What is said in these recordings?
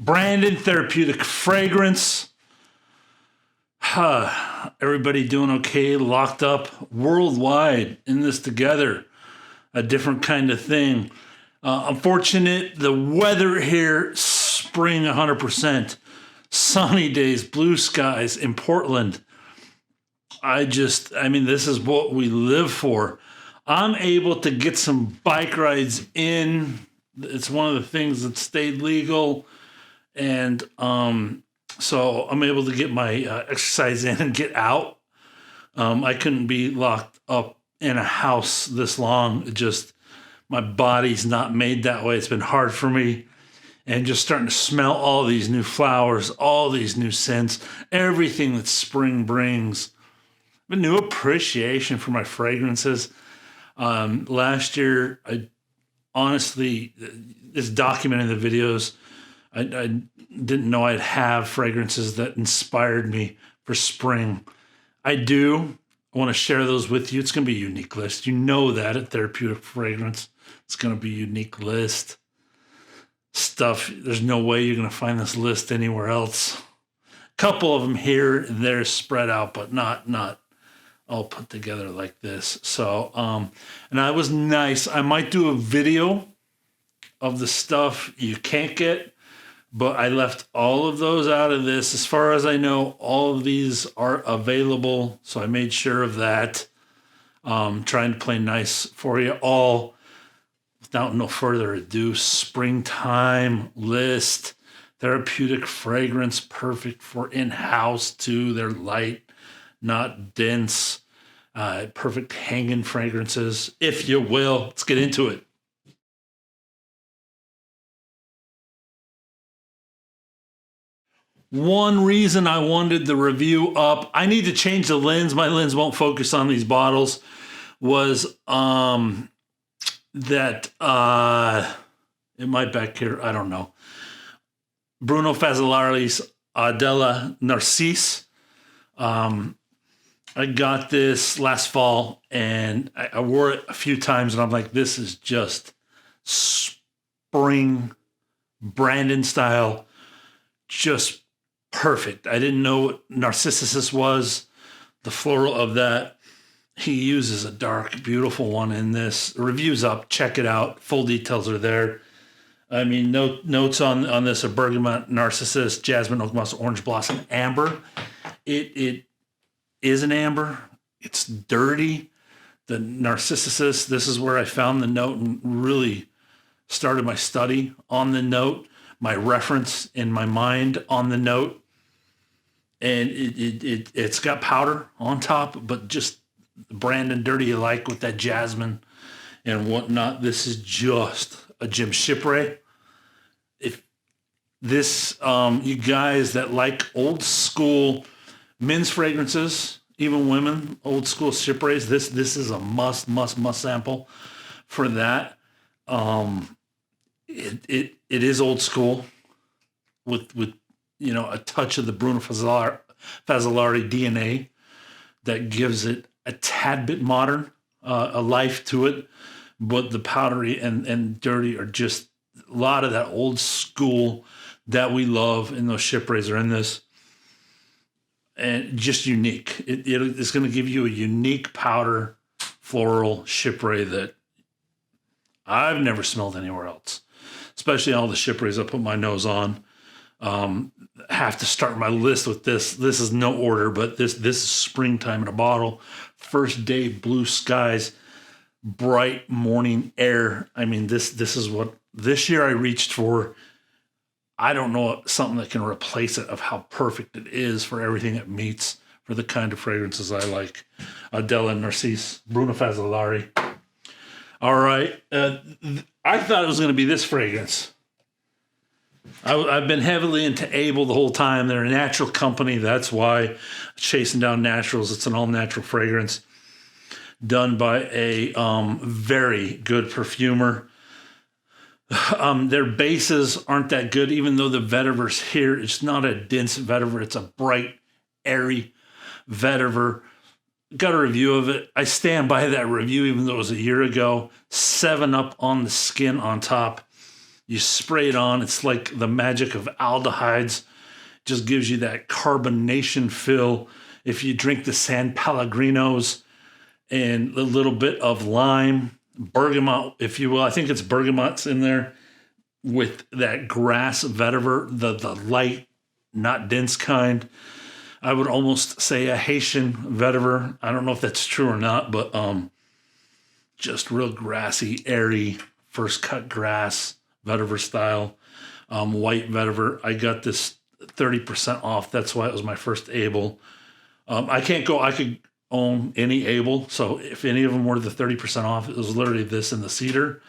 Brandon Therapeutic fragrance. Everybody doing okay, locked up worldwide in this together. A different kind of thing. Unfortunate, the weather here, spring 100%. Sunny days, blue skies in Portland. This is what we live for. I'm able to get some bike rides in. It's one of the things that stayed legal. And so I'm able to get my exercise in and get out. I couldn't be locked up in a house this long. My body's not made that way. It's been hard for me. And just starting to smell all these new flowers, all these new scents, everything that spring brings. A new appreciation for my fragrances. Last year, I honestly, it's documented in the videos. I didn't know I'd have fragrances that inspired me for spring. I do. I want to share those with you. It's going to be a unique list. You know that at Therapeutic Fragrance. It's going to be a unique list. Stuff, there's no way you're going to find this list anywhere else. A couple of them here and there spread out, but not all put together like this. So, and I was nice. I might do a video of the stuff you can't get, but I left all of those out of this. As far as I know, all of these are available. So I made sure of that. Trying to play nice for you all. Without no further ado, springtime list. Therapeutic fragrance, perfect for in-house too. They're light, not dense. Perfect hanging fragrances, if you will. Let's get into it. One reason I wanted the review up, I need to change the lens. My lens won't focus on these bottles. Was that it might back here, I don't know. Bruno Fazzolari's Adela Narcisse. I got this last fall and I wore it a few times and I'm like, this is just spring Brandon style, just perfect. I didn't know what narcissus was, the floral of that. He uses a dark, beautiful one in this. The review's up. Check it out. Full details are there. I mean, notes on this are bergamot, narcissus, jasmine, oakmoss, orange blossom, amber. It is an amber. It's dirty. The narcissus, this is where I found the note and really started my study on the note, my reference in my mind on the note. And it's got powder on top, but just Brandon dirty you like with that jasmine and whatnot. This is just a Jim Shipray. If this, you guys that like old school men's fragrances, even women, old school Shiprays, this is a must sample for that. It is old school with a touch of the Bruno Fazzolari DNA that gives it a tad bit modern, a life to it, but the powdery and dirty are just a lot of that old school that we love, and those Shiprays are in this. And just unique. It's going to give you a unique powder floral Shipray that I've never smelled anywhere else, especially all the Shiprays I put my nose on. Have to start my list with this. This is no order, but this is springtime in a bottle. First day, blue skies, bright morning air. I mean, this is what this year I reached for. I don't know something that can replace it of how perfect it is for everything it meets for the kind of fragrances I like. Adela Narcisse, Bruno Fazzolari. All right. I thought it was going to be this fragrance. I've been heavily into Abel the whole time. They're a natural company. That's why chasing down naturals. It's an all-natural fragrance done by a very good perfumer. Their bases aren't that good, even though the vetiver's here. It's not a dense vetiver. It's a bright, airy vetiver. Got a review of it. I stand by that review, even though it was a year ago. 7 Up on the skin on top. You spray it on. It's like the magic of aldehydes. Just gives you that carbonation feel. If you drink the San Pellegrinos and a little bit of lime, bergamot, if you will. I think it's bergamot's in there with that grass vetiver, the light, not dense kind. I would almost say a Haitian vetiver. I don't know if that's true or not, but just real grassy, airy, first cut grass vetiver style, white vetiver. I got this 30% off. That's why it was my first Abel. I could own any Abel. So if any of them were the 30% off, it was literally this and the cedar.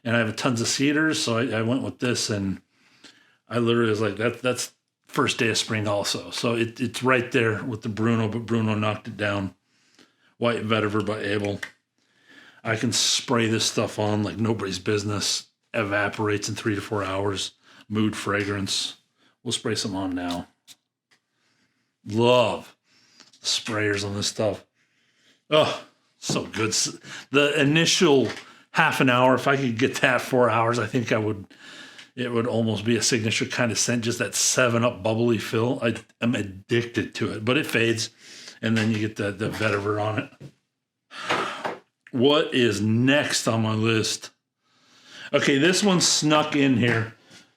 And I have tons of cedars. So I went with this, and I literally was like, that's first day of spring also. So it's right there with the Bruno, but Bruno knocked it down. White vetiver by Abel. I can spray this stuff on like nobody's business. Evaporates in 3 to 4 hours. Mood fragrance. We'll spray some on now. Love sprayers on this stuff. Oh, so good. The initial half an hour, if I could get that 4 hours, I think it would almost be a signature kind of scent, just that 7-Up bubbly feel. I'm addicted to it, but it fades, and then you get the vetiver on it. What is next on my list? Okay, this one snuck in here.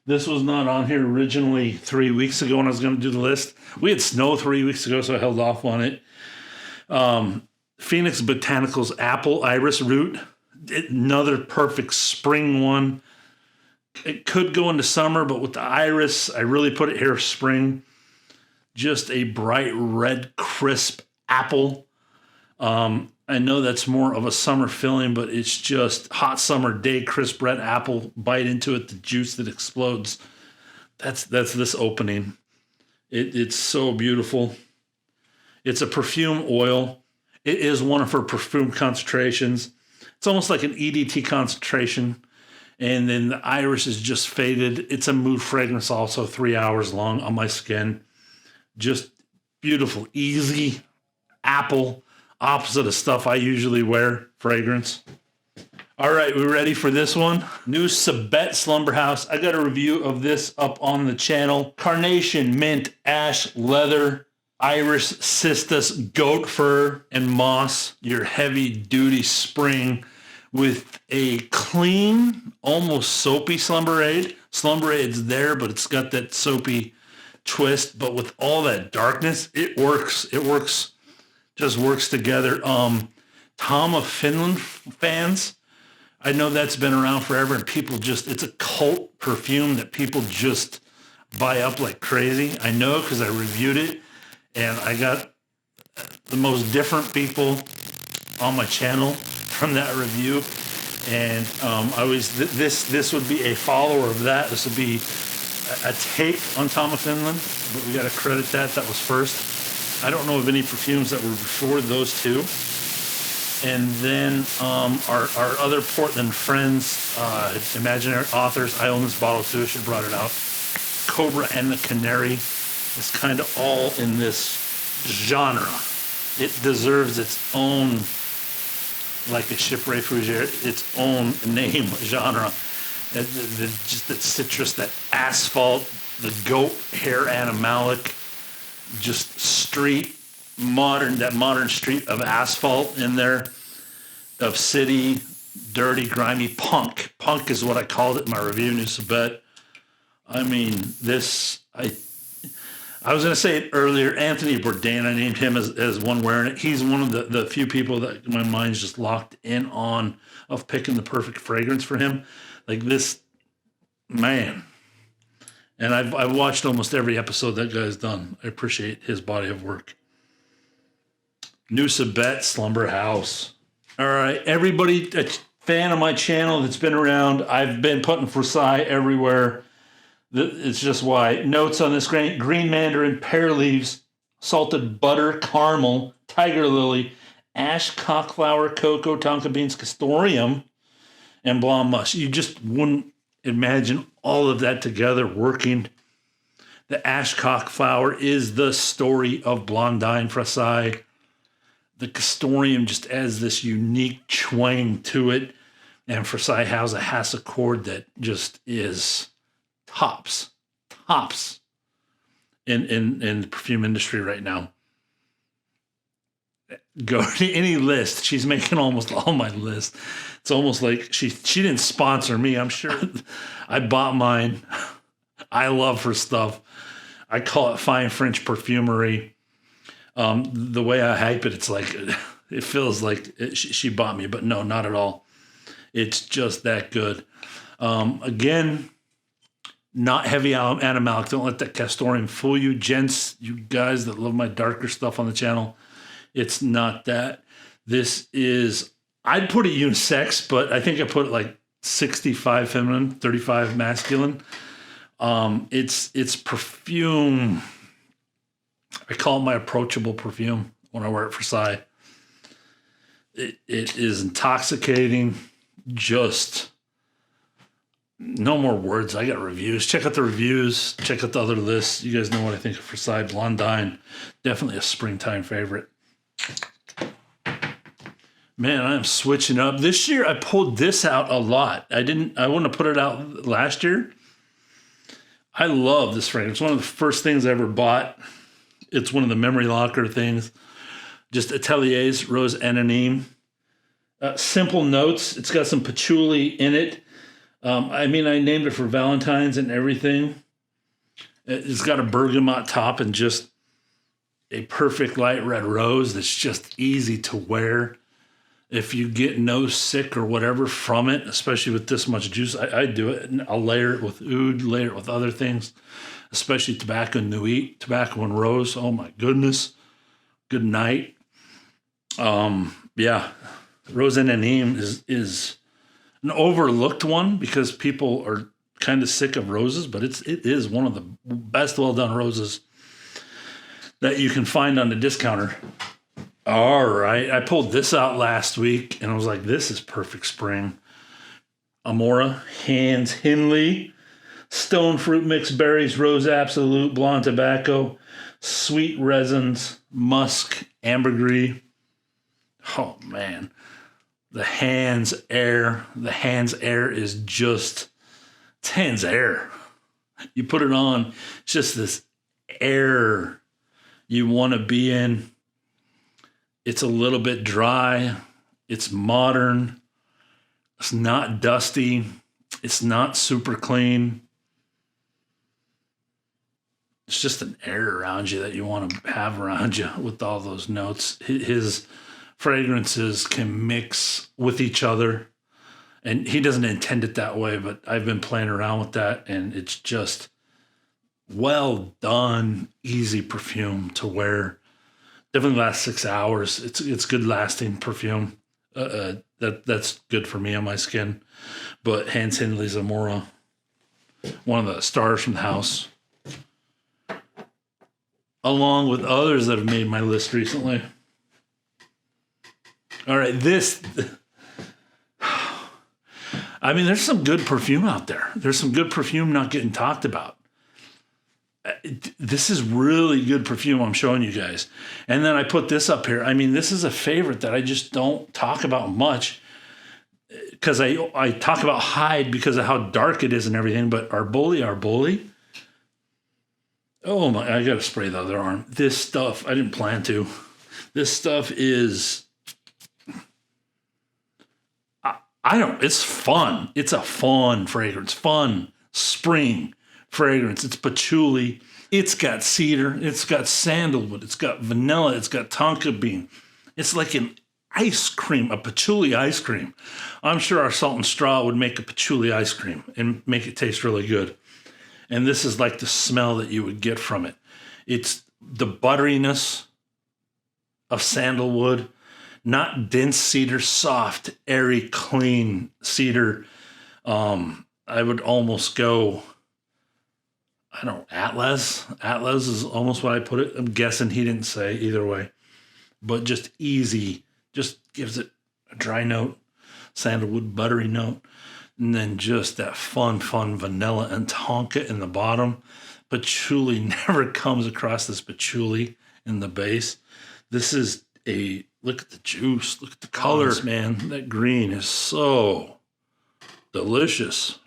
This was not on here originally 3 weeks ago when I was going to do the list. We had snow 3 weeks ago, so I held off on it. Phoenix Botanicals Apple Iris Root. Another perfect spring one. It could go into summer, but with the iris, I really put it here spring. Just a bright red, crisp apple. I know that's more of a summer feeling, but it's just hot summer day, crisp red apple. Bite into it, the juice that explodes. That's this opening. It's so beautiful. It's a perfume oil. It is one of her perfume concentrations. It's almost like an EDT concentration. And then the iris is just faded. It's a mood fragrance also, 3 hours long on my skin. Just beautiful, easy apple, opposite of stuff I usually wear, fragrance. All right, we ready for this one? New Sibet Slumberhouse. I got a review of this up on the channel. Carnation, mint, ash, leather, iris, cistus, goat fur, and moss. Your heavy-duty spring with a clean, almost soapy Slumberade. Slumberade's there, but it's got that soapy twist. But with all that darkness, it works. It works. Just works together. Tom of Finland fans, I know that's been around forever, and people it's a cult perfume that people just buy up like crazy. I know because I reviewed it, and I got the most different people on my channel from that review. And this would be a follower of that. This would be a take on Tom of Finland, but we got to credit that. That was first. I don't know of any perfumes that were before those two. And then our other Portland friends, imaginary authors, I own this bottle too, I should have brought it out. Cobra and the Canary is kind of all in this genre. It deserves its own, like a Chypre Fougere, its own name, genre. Just that citrus, that asphalt, the goat hair animalic, just street, that modern street of asphalt in there, of city, dirty, grimy punk. Punk is what I called it in my review, New Sibet. I mean, I was going to say it earlier, Anthony Bourdain, I named him as one wearing it. He's one of the few people that my mind's just locked in on of picking the perfect fragrance for him. Like this, man. And I've watched almost every episode that guy's done. I appreciate his body of work. New Sibet Slumberhouse. All right, everybody, a fan of my channel that's been around, I've been putting Frassai everywhere. It's just why. Notes on this: green mandarin, pear leaves, salted butter, caramel, tiger lily, ash, cockflower, cocoa, tonka beans, castoreum, and blonde musk. You just wouldn't imagine all of that together working. The ashcock flower is the story of Blondine Frassai. The castoreum just adds this unique twang to it. And Frassai has a cord that just is tops in the perfume industry right now. Go to any list. She's making almost all my list. It's almost like she didn't sponsor me, I'm sure. I bought mine. I love her stuff. I call it fine French perfumery. The way I hype it, it's like it feels like she bought me, but no, not at all. It's just that good. Again, not heavy animalic. Don't let that Castoreum fool you, gents. You guys that love my darker stuff on the channel. It's not that. This is, I'd put it unisex, but I think I put it like 65 feminine, 35 masculine. It's perfume. I call it my approachable perfume when I wear it for Frassai. It is intoxicating. Just no more words. I got reviews. Check out the reviews. Check out the other lists. You guys know what I think of Frassai. Blondine. Definitely a springtime favorite. Man, I'm switching up. This year I pulled this out a lot. I wouldn't have put it out last year. I love this fragrance. One of the first things I ever bought. It's one of the memory locker things. Just Atelier's Roseanna. Simple notes. It's got some patchouli in it. I named it for Valentine's and everything. It's got a bergamot top and just a perfect light red rose that's just easy to wear. If you get nose sick or whatever from it, especially with this much juice, I do it. And I'll layer it with oud, layer it with other things, especially tobacco nuit, tobacco and rose. Oh my goodness. Good night. Yeah. Roseanna is an overlooked one because people are kind of sick of roses, but it is one of the best well-done roses that you can find on the discounter. All right. I pulled this out last week and I was like, this is perfect spring. Amora, Hans Henley, stone fruit mixed berries, rose absolute, blonde tobacco, sweet resins, musk, ambergris. Oh, man. The Hans Air. The Hans Air is just, it's Hans Air. You put it on, it's just this air you want to be in. It's a little bit dry. It's modern. It's not dusty. It's not super clean. It's just an air around you that you want to have around you with all those notes. His fragrances can mix with each other. And he doesn't intend it that way, but I've been playing around with that, and it's just well done, easy perfume to wear. Definitely lasts 6 hours. It's good lasting perfume. That's good for me on my skin. But Hans Henley's Amora, one of the stars from the house, along with others that have made my list recently. All right, this. There's some good perfume out there. There's some good perfume not getting talked about. This is really good perfume I'm showing you guys. And then I put this up here. This is a favorite that I just don't talk about much because I talk about Hyde because of how dark it is and everything. But Arboli. Oh my, I got to spray the other arm. This stuff, I didn't plan to. This stuff is, it's fun. It's a fun fragrance. Fun spring fragrance. It's patchouli. It's got cedar. It's got sandalwood. It's got vanilla. It's got tonka bean. It's like an ice cream, a patchouli ice cream. I'm sure our Salt and Straw would make a patchouli ice cream and make it taste really good. And this is like the smell that you would get from it. It's the butteriness of sandalwood, not dense cedar, soft, airy, clean cedar. I would almost go, Atlas. Atlas is almost what I put it. I'm guessing he didn't say either way. But just easy. Just gives it a dry note, sandalwood, buttery note. And then just that fun vanilla and tonka in the bottom. Patchouli never comes across this patchouli in the base. This is look at the juice. Look at the colors, man. That green is so Delicious.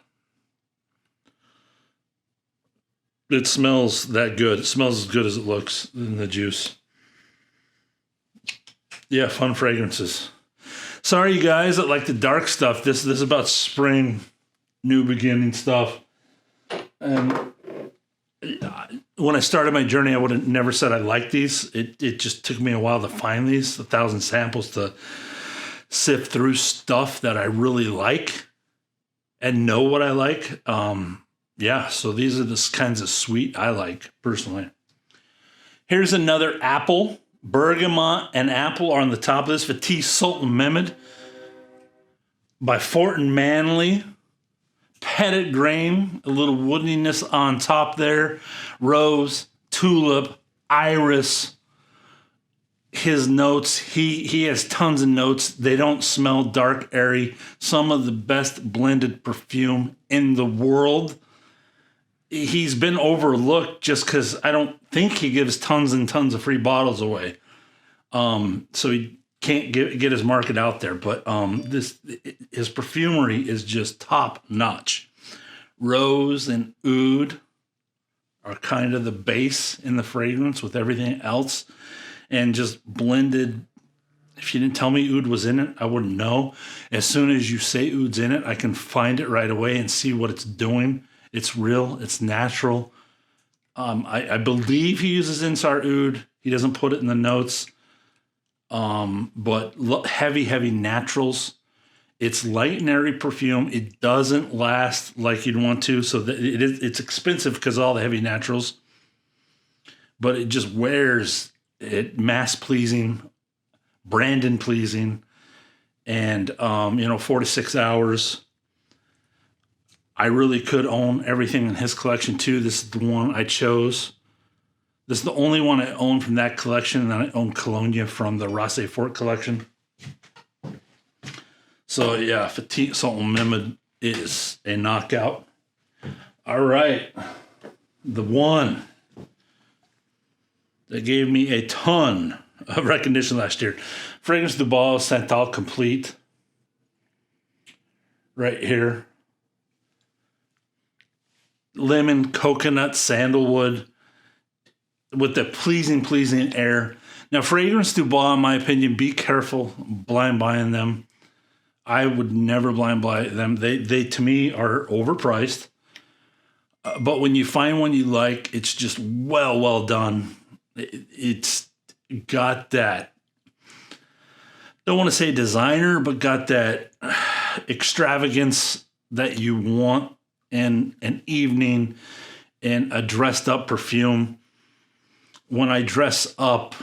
It smells that good. It smells as good as it looks in the juice. Yeah, fun fragrances. Sorry, you guys that like the dark stuff. This is about spring, new beginning stuff. And when I started my journey, I would have never said I liked these. It just took me a while to find these, 1,000 samples to sift through stuff that I really like and know what I like. Yeah, so these are the kinds of sweet I like, personally. Here's another apple. Bergamot and apple are on the top of this. Vetiver Sultan Mehmed by Fort and Manley. Petit grain, a little woodiness on top there. Rose, tulip, iris. His notes, he has tons of notes. They don't smell dark, airy. Some of the best blended perfume in the world. He's been overlooked just because I don't think he gives tons and tons of free bottles away. So he can't get his market out there. But his perfumery is just top notch. Rose and oud are kind of the base in the fragrance with everything else. And just blended. If you didn't tell me oud was in it, I wouldn't know. As soon as you say oud's in it, I can find it right away and see what it's doing. It's real. It's natural. I believe he uses Insar oud. He doesn't put it in the notes. But heavy naturals. It's light and airy perfume. It doesn't last like you'd want to. So it's expensive because of all the heavy naturals. But it just wears it mass pleasing, Brandon pleasing. And, 4 to 6 hours. I really could own everything in his collection too. This is the one I chose. This is the only one I own from that collection, and then I own Cologne from the Rasse Fort collection. So yeah, Vetiver Sultan Mehmed is a knockout. All right, the one that gave me a ton of recognition last year, Fragrance du Bal Santal Complete. Right here. Lemon, coconut, sandalwood with the pleasing air. Now, Fragrance du Bal, in my opinion, be careful blind buying them. I would never blind buy them. They to me are overpriced. But when you find one you like, it's just well done. It's got that, don't want to say designer, but got that extravagance that you want in an evening and a dressed up perfume. When I dress up,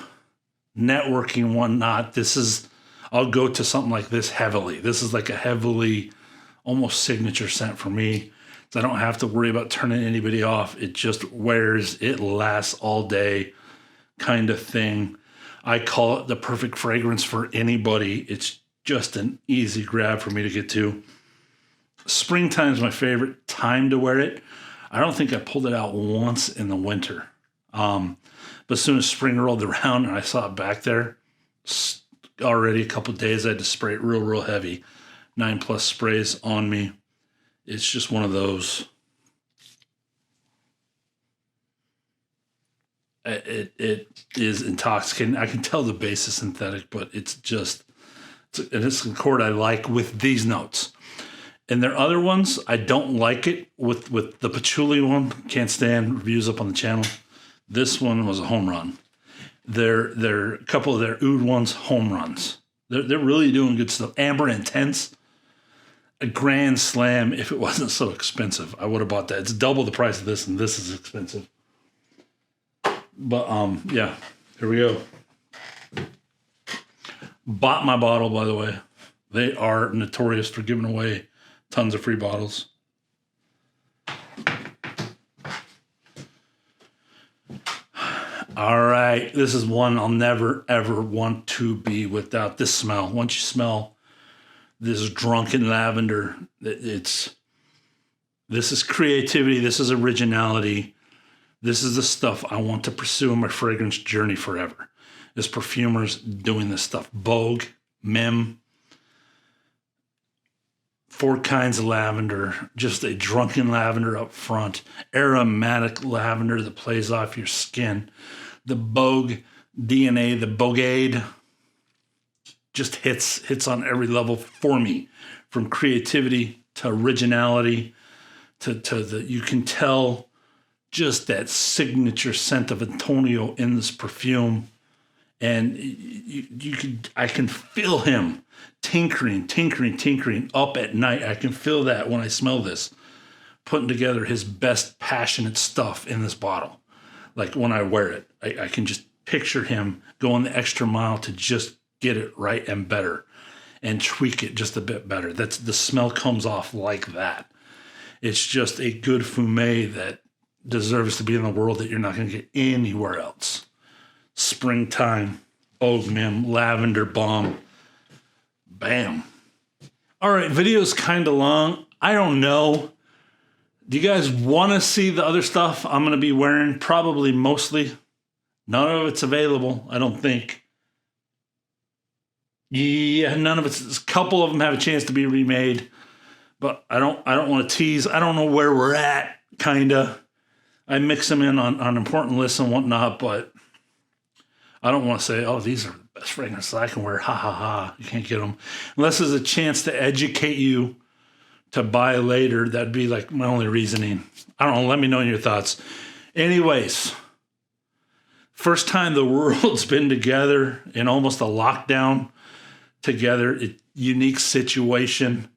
networking, whatnot, I'll go to something like this heavily. This is like a heavily, almost signature scent for me. So I don't have to worry about turning anybody off. It just wears, it lasts all day kind of thing. I call it the perfect fragrance for anybody. It's just an easy grab for me to get to. Springtime is my favorite time to wear it. I don't think I pulled it out once in the winter. But as soon as spring rolled around and I saw it back there, already a couple of days I had to spray it real heavy. 9+ sprays on me. It's just one of those. It is intoxicating. I can tell the base is synthetic, but it's a chord I like with these notes. And their other ones, I don't like it with the patchouli one. Can't stand. Reviews up on the channel. This one was a home run. They're a couple of their oud ones, home runs. They're really doing good stuff. Amber Intense, a grand slam. If it wasn't so expensive, I would have bought that. It's double the price of this, and this is expensive. But yeah, here we go. Bought my bottle, by the way. They are notorious for giving away tons of free bottles. All right, this is one I'll never, ever want to be without. This smell. Once you smell this drunken lavender, this is creativity. This is originality. This is the stuff I want to pursue in my fragrance journey forever. Is perfumers doing this stuff. Vogue, Mim, 4 kinds of lavender, just a drunken lavender up front, aromatic lavender that plays off your skin. The Bogue DNA, the Bogade, just hits on every level for me, from creativity to originality to the, you can tell just that signature scent of Antonio in this perfume. And I can feel him tinkering up at night. I can feel that when I smell this, putting together his best passionate stuff in this bottle. Like when I wear it, I can just picture him going the extra mile to just get it right and better and tweak it just a bit better. That's the smell comes off like that. It's just a good fumet that deserves to be in the world that you're not going to get anywhere else. Springtime, Oakmoss, Lavender Balm. Bam. All right, video's kind of long. I don't know. Do you guys want to see the other stuff I'm going to be wearing? Probably mostly. None of it's available, I don't think. Yeah, none of it's. A couple of them have a chance to be remade, but I don't want to tease. I don't know where we're at, kinda. I mix them in on important lists and whatnot, but I don't want to say, oh, these are the best fragrances I can wear. Ha ha ha. You can't get them unless there's a chance to educate you to buy later. That'd be like my only reasoning. I don't know. Let me know your thoughts. Anyways, first time the world's been together in almost a lockdown together. Unique situation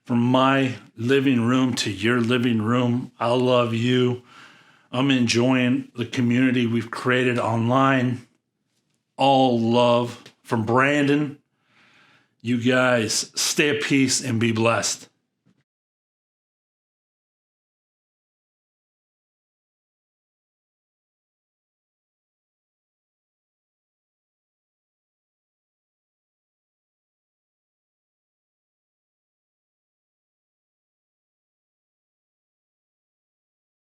from my living room to your living room. I love you. I'm enjoying the community we've created online. All love from Brandon. You guys stay at peace and be blessed.